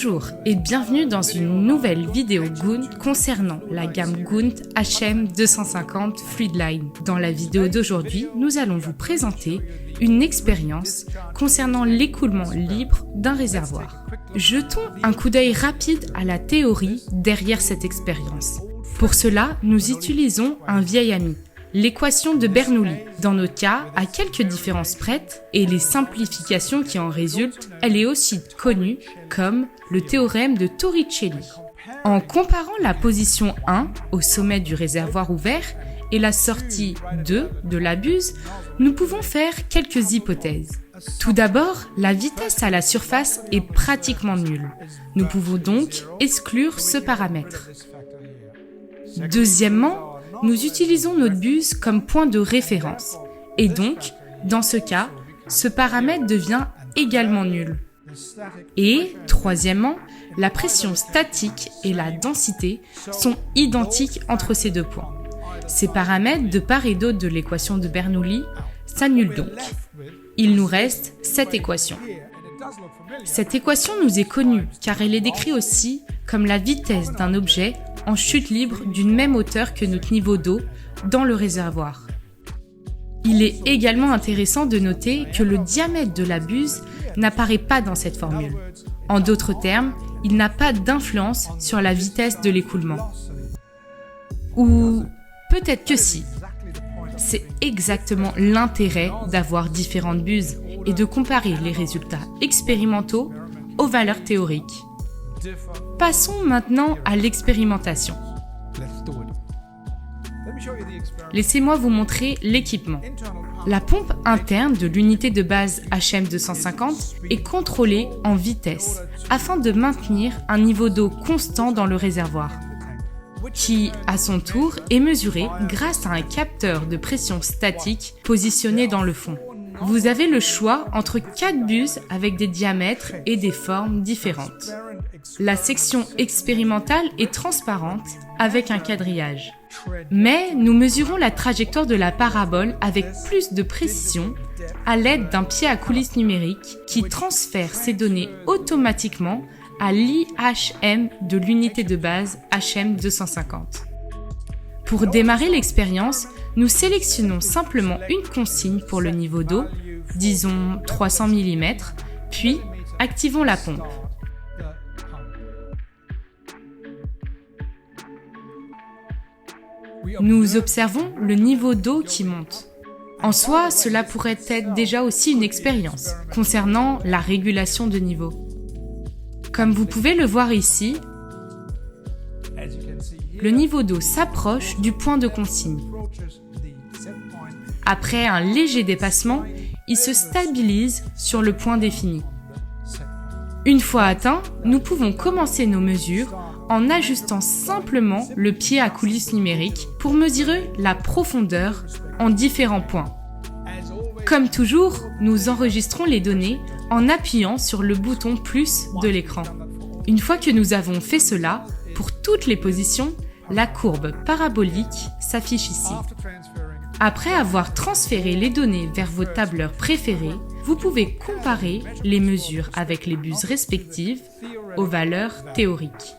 Bonjour et bienvenue dans une nouvelle vidéo Goont concernant la gamme Goont HM250 Fluidline. Dans la vidéo d'aujourd'hui, nous allons vous présenter une expérience concernant l'écoulement libre d'un réservoir. Jetons un coup d'œil rapide à la théorie derrière cette expérience. Pour cela, nous utilisons un vieil ami, l'équation de Bernoulli. Dans notre cas, à quelques différences près et les simplifications qui en résultent, elle est aussi connue comme le théorème de Torricelli. En comparant la position 1 au sommet du réservoir ouvert et la sortie 2 de la buse, nous pouvons faire quelques hypothèses. Tout d'abord, la vitesse à la surface est pratiquement nulle. Nous pouvons donc exclure ce paramètre. Deuxièmement, nous utilisons notre buse comme point de référence. Et donc, dans ce cas, ce paramètre devient également nul. Et, troisièmement, la pression statique et la densité sont identiques entre ces deux points. Ces paramètres de part et d'autre de l'équation de Bernoulli s'annulent donc. Il nous reste cette équation. Cette équation nous est connue car elle est décrite aussi comme la vitesse d'un objet en chute libre d'une même hauteur que notre niveau d'eau dans le réservoir. Il est également intéressant de noter que le diamètre de la buse n'apparaît pas dans cette formule. En d'autres termes, il n'a pas d'influence sur la vitesse de l'écoulement. Ou peut-être que si. C'est exactement l'intérêt d'avoir différentes buses et de comparer les résultats expérimentaux aux valeurs théoriques. Passons maintenant à l'expérimentation. Laissez-moi vous montrer l'équipement. La pompe interne de l'unité de base HM250 est contrôlée en vitesse afin de maintenir un niveau d'eau constant dans le réservoir, qui, à son tour, est mesuré grâce à un capteur de pression statique positionné dans le fond. Vous avez le choix entre 4 buses avec des diamètres et des formes différentes. La section expérimentale est transparente avec un quadrillage. Mais nous mesurons la trajectoire de la parabole avec plus de précision à l'aide d'un pied à coulisse numérique qui transfère ces données automatiquement à l'IHM de l'unité de base HM250. Pour démarrer l'expérience, nous sélectionnons simplement une consigne pour le niveau d'eau, disons 300 mm, puis activons la pompe. Nous observons le niveau d'eau qui monte. En soi, cela pourrait être déjà aussi une expérience concernant la régulation de niveau. Comme vous pouvez le voir ici, le niveau d'eau s'approche du point de consigne. Après un léger dépassement, il se stabilise sur le point défini. Une fois atteint, nous pouvons commencer nos mesures en ajustant simplement le pied à coulisse numérique pour mesurer la profondeur en différents points. Comme toujours, nous enregistrons les données en appuyant sur le bouton plus de l'écran. Une fois que nous avons fait cela, pour toutes les positions, la courbe parabolique s'affiche ici. Après avoir transféré les données vers vos tableurs préférés, vous pouvez comparer les mesures avec les buses respectives aux valeurs théoriques.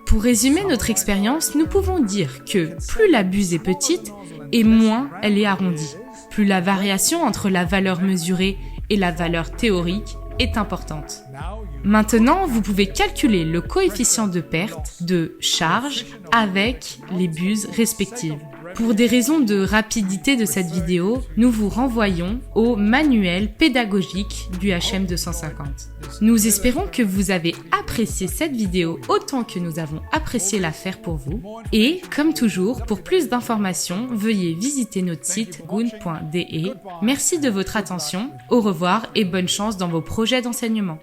Pour résumer notre expérience, nous pouvons dire que plus la buse est petite et moins elle est arrondie. Plus la variation entre la valeur mesurée et la valeur théorique est importante. Maintenant, vous pouvez calculer le coefficient de perte de charge avec les buses respectives. Pour des raisons de rapidité de cette vidéo, nous vous renvoyons au manuel pédagogique du HM250. Nous espérons que vous avez apprécié cette vidéo autant que nous avons apprécié la faire pour vous. Et, comme toujours, pour plus d'informations, veuillez visiter notre site goont.de. Merci de votre attention, au revoir et bonne chance dans vos projets d'enseignement.